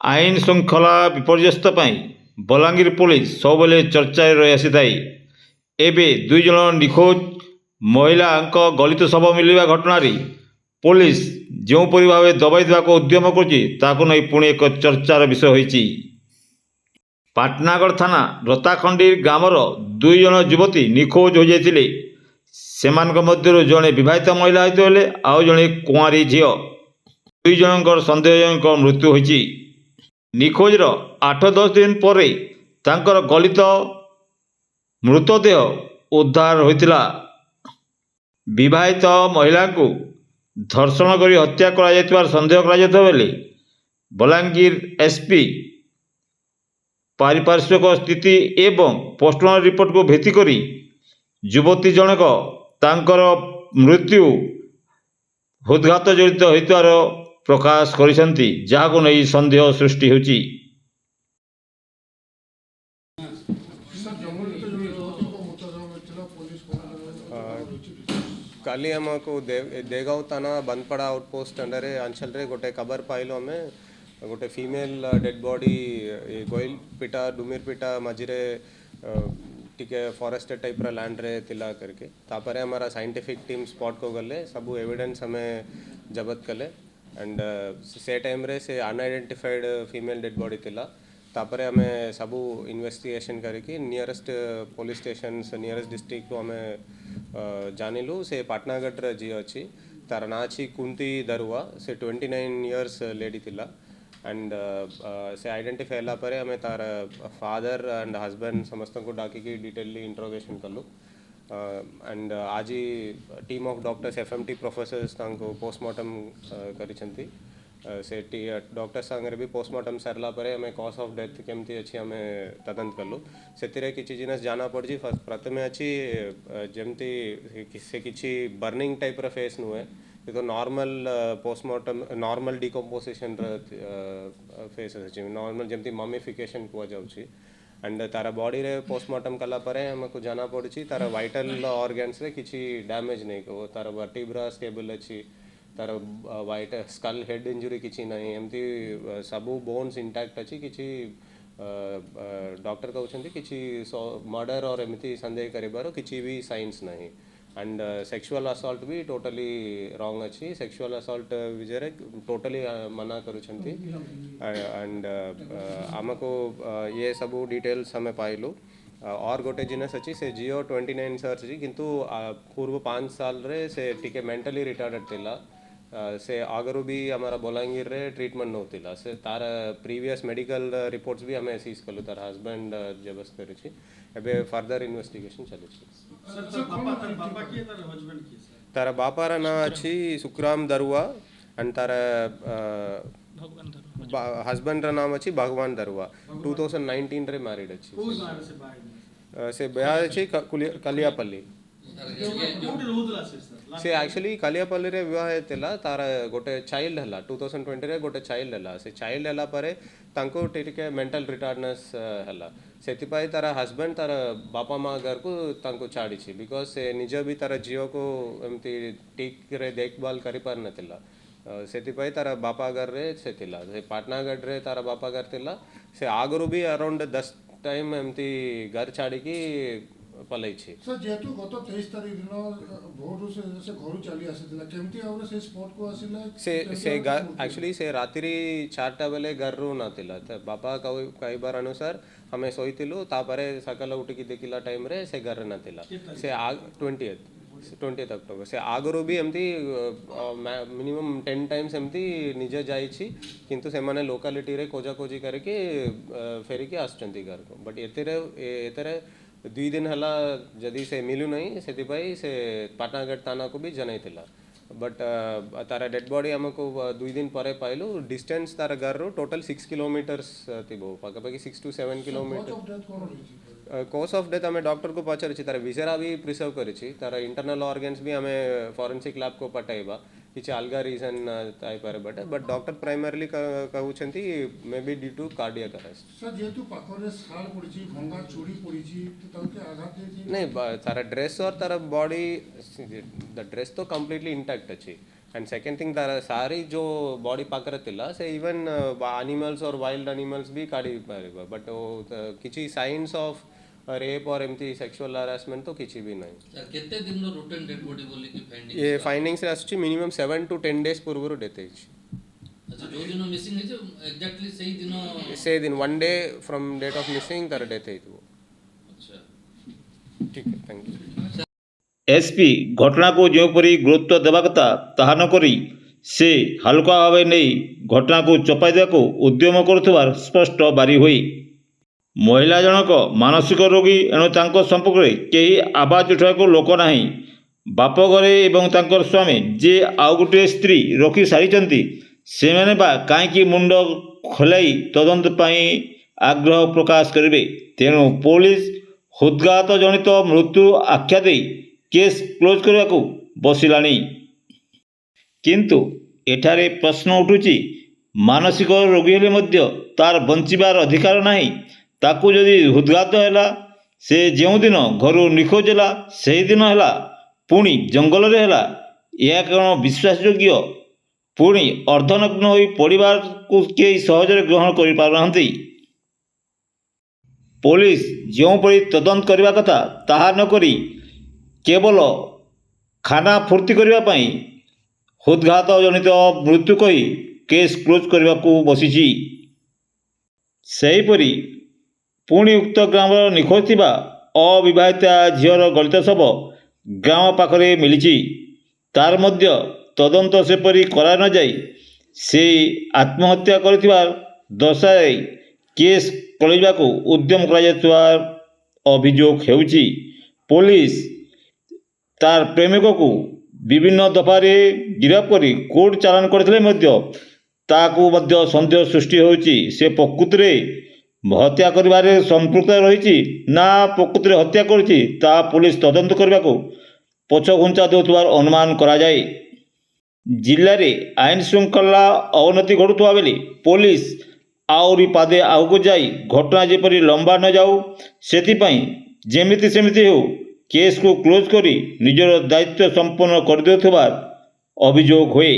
ଆଇନ ଶୃଙ୍ଖଳା ବିପର୍ଯ୍ୟସ୍ତ ପାଇଁ ବଲାଙ୍ଗୀର ପୋଲିସ ସବୁବେଳେ ଚର୍ଚ୍ଚାରେ ରହି ଆସିଥାଏ। ଏବେ 2 ଜଣ ନିଖୋଜ ମହିଳାଙ୍କ ଗଳିତ ଶବ ମିଳିବା ଘଟଣାରେ ପୋଲିସ ଯେଉଁପରି ଭାବେ ଦବାଇ ଦେବାକୁ ଉଦ୍ୟମ କରୁଛି ତାହାକୁ ନେଇ ପୁଣି ଏକ ଚର୍ଚ୍ଚାର ବିଷୟ ହୋଇଛି। ପାଟନାଗଡ଼ ଥାନା ରତାଖଣ୍ଡି ଗ୍ରାମର 2 ଜଣ ଯୁବତୀ ନିଖୋଜ ହୋଇଯାଇଥିଲେ। ସେମାନଙ୍କ ମଧ୍ୟରୁ ଜଣେ ବିବାହିତ ମହିଳା ହୋଇଥିବା ବେଳେ ଆଉ ଜଣେ କୁଆଁରୀ ଝିଅ। 2 ଜଣଙ୍କର ସନ୍ଦେହଜନକ ମୃତ୍ୟୁ ହୋଇଛି। ନିଖୋଜର 8-10 ଦିନ ପରେ ତାଙ୍କର ଗଳିତ ମୃତଦେହ ଉଦ୍ଧାର ହୋଇଥିଲା। ବିବାହିତ ମହିଳାଙ୍କୁ ଧର୍ଷଣ କରି ହତ୍ୟା କରାଯାଇଥିବାର ସନ୍ଦେହ କରାଯାଉଥିବା ବେଳେ ବଲାଙ୍ଗୀର ଏସ୍ପି ପାରିପାର୍ଶ୍ୱିକ ସ୍ଥିତି ଏବଂ ପୋଷ୍ଟମର୍ଟମ ରିପୋର୍ଟକୁ ଭିତ୍ତି କରି ଯୁବତୀ ଜଣକ ତାଙ୍କର ମୃତ୍ୟୁ ହୃଦଘାତ ଜଡ଼ିତ ହୋଇଥିବାର ପ୍ରକାଶ କରିଛନ୍ତି, ଯାହାକୁ ନେଇ ସନ୍ଦେହ ସୃଷ୍ଟି ହେଉଛି। काली आमको देगांव थाना बंदपड़ा आउटपोस्ट अंडर अंचल रे गोटे खबर पाइलो आम गोटे फीमेल डेड बॉडी गोइल पिटा डुमिर पिटा मझे टिके फॉरेस्ट टाइप लैंड रे तिला करके तापर हमारा साइंटिफिक टीम स्पॉट को गले सब एविडेंस हमें जबत कले एंड से टाइम रे से अनआइडेंटिफाइड फीमेल डेड बॉडी तिला तापर आम सब इन्वेस्टिगेशन करके nearest police station nearest district को आम जानिलु से पाटनागढ़ जी अच्छी तार ना अच्छी कुंती दरुआ से 29 इयर्स लेडी थिला एंड से आइडेंटिफाई होला परे हमें तार फादर एंड हस्बैंड समस्त को डाकी डिटेलली इंट्रोगेशन कलु एंड आज team of doctors FMT professors तांको पोस्टमार्टम करिसेंती से डॉक्टर सांगरे भी पोस्टमार्टम सरला परे हमें कॉज ऑफ डेथ केमती अच्छी हमें तदंत कलु से किसी जिनस जाना पड़ी प्रथमे अच्छी जमती से किसी बर्निंग टाइप फेस नुहे तो normal postmortem normal decomposition face अच्छी नॉर्मल जमती ममिफिकेशन कुआ जाउची एंड तारा बॉडी रे पोस्टमार्टम कला परे हमको जाना पड़ी तारा वाइटल ऑर्गन्स रे किसी डैमेज नहीं को तारा वर्टिब्रा स्टेबल अच्छी तार व्हाइट स्कल हेड इंजुरी किसी ना एमती सबू बोन्स इंटैक्ट अच्छी किसी डॉक्टर कहते किसी मर्डर और एमती संदेह कर किसी भी साइंस नहीं एंड सेक्सुअल असॉल्ट भी टोटली रॉन्ग अच्छी सेक्सुअल असॉल्ट विजय टोटली मना करुछंती एंड आमको ये सब डिटेल्स हमें पाइलु और गोटे जिनस अच्छी से जियो 29 सर्च जी किंतु पूर्व 5 साल रे से टिके मेंटली रिटार्डेड थिला से आगरू भी हमारा बलांगीर रे ट्रीटमेंट नौतिला से तार प्रीवियस मेडिकल रिपोर्ट्स भी हमें सीज कलु तार हस्बैंड जबस करिछि एबे फर्दर इन्वेस्टिगेशन चलिछि तार बापार ना अच्छी सुखराम दरुआ एंड तार हस्बैंड नाम अच्छी भगवान दरुआ 2019 रे मैरिड अच्छी से ब्याह अच्छी कलियापल्ली से एक्चुअली कलियापल्ली रे विवाह थिला तार गोटे चाइल्ड हला 2020 रे गोटे चाइल्ड हला से चाइल्ड हला परे तांको टिके मेंटल रिटार्डनेस हला सेति पाई तार हस्बैंड तार बापा माँ घर को तांको छाड़ी छी बिकॉज से निज भी तार जियो को एमती ठीक रे देखभाल करि पार नथिला सेति पाई तार बापा घर रे से थिला से पाटनागढ़ रे तार बापा घर थिला से आगरू भी अराउंड 10 टाइम एमती घर छाड़ी की पलाई छी सर जेतु गत 23 तारिख दिन भोर से घर चली आसीला केमती आउरे से स्पॉट को आसीला से एक्चुअली से रात्रि 4टा बेले घर रू नातिला त बापा कई बार अनुसार हमें सोईतिलु तापरे सकाल उठिकी देखिला टाइम रे से घर नातिला से 20th अक्टोबर से आगरू भी एमती मिनिमम 10 टाइम्स एमती निजे जाइछि किंतु से माने लोकालिटी रे खोजा खोजी करके फेरिके आछंती घर को बट एतरे 2 दिन हला जदि से मिलू नहीं से पाटनागढ़ थाना को भी जनाई थिला बट तारा डेड बॉडी हमको 2 दिन पर पाइलु डिस्टेंस तारा घर रो टोटल 6 किलोमीटर्स थिबो पाखापाखि 6 to 7 kilometre cause of death हमें डॉक्टर को पचारि तारा विसेरा भी प्रिजर्व करिछि तारा इंटरनल ऑर्गन्स भी हमें फॉरेंसिक लैब को पठाइबा किसी अलग रीजन थाई पारे बट डॉक्टर प्राइमरली कहउछंती may be due to cardiac arrest sir जेतु पाखरे साल पड़िछि भंगा चूड़ी पड़िछि तो तके आघात देछि नहीं तारा ड्रेस और तारा बॉडी द ड्रेस तो कंप्लीटली इंटैक्ट अछि एंड सेकेंड थिंग तार सारी जो बॉडी पाखरे थिला से इवन एनिमल्स और वाइल्ड एनिमल्स भी काढ़ी पारिबा बट किछि साइंस ऑफ रेप और एमती सेक्सुअल हरासमेंट तो किछि भी नहीं केते दिन रिटर्न डेड बॉडी बोली की फाइंडिंग ये फाइंडिंग्स आसुची मिनिमम 7 to 10 days पूर्व डेथ होइछि अच्छा जो दिन मिसिंग है एग्जैक्टली सही दिन से दिन 1 day from date of missing तार डेथ हेतु अच्छा ठीक है थैंक यू एसपी घटना को जोपरी गुरुत्व देवा कथा ताहा न करी से हालुका भाव नहीं घटना को चपाई देवाक उद्यम करुवार स्पष्ट बारी हुई महिला जनक मानसिक रोगी एणु तांको संपर्क में कहीं आवाज उठाक लोक ना बाप घरे एवं तांकर स्वामी जे आउ गोटे स्त्री रखी सारी से मैंने बा कहीं मुंड खोलाई तदंत पाई आग्रह प्रकाश करेंगे तेणु पुलिस हृदघात जनित मृत्यु आख्या दे केस क्लोज करने को बसिलानी किंतु एठारे प्रश्न उठुची मानसिक रोगी हेले मध्य तार बंचिबार अधिकार नहीं ताकू जदि हृदघात है से जो दिन घर निखोज है से दिन है पुणी जंगल रे है यह कौन विश्वासयोग्य पुणी अर्धनग्न हो परिवार को कई सहजरे ग्रहण कर पारना पुलिस जोपरी तदंत करने कथा ताहा न करी केवल खाना फूर्ति करने हृदघात जनित मृत्यु कही केस क्लोज करने को बसी सेहीपरि पुणी उक्त ग्राम निखोज थिबा अविवाहिता झीवर गलित शव ग्राम पाखरे मिली तार मध्य तदंत सेपरी करा न जाई से आत्महत्या कर दर्शाई केस कलैवा को उद्यम कर अभियोग हेउची पुलिस तार प्रेमिक को विभिन्न दफारे गिरफ करी कोर्ट चालान करथिले मध्य ताकू मध्य संदेह सृष्टि होउची से प्रकृति में हत्या करिबारे संपृक्त रही ना प्रकृति में हत्या करिछि ता पुलिस तदंत करने को पछघुंचा देउथबार अनुमान करा जाए जिले में आईन श्रृंखला अवनति घटुवा बेले पुलिस आउरी पादे आगू जाई घटना जेपरी लंबा न जाऊ सेथिपाई जेमिति सेमिति हो केस को क्लोज करी निजर दायित्व संपन्न कर देउथबार अभियोग हुए।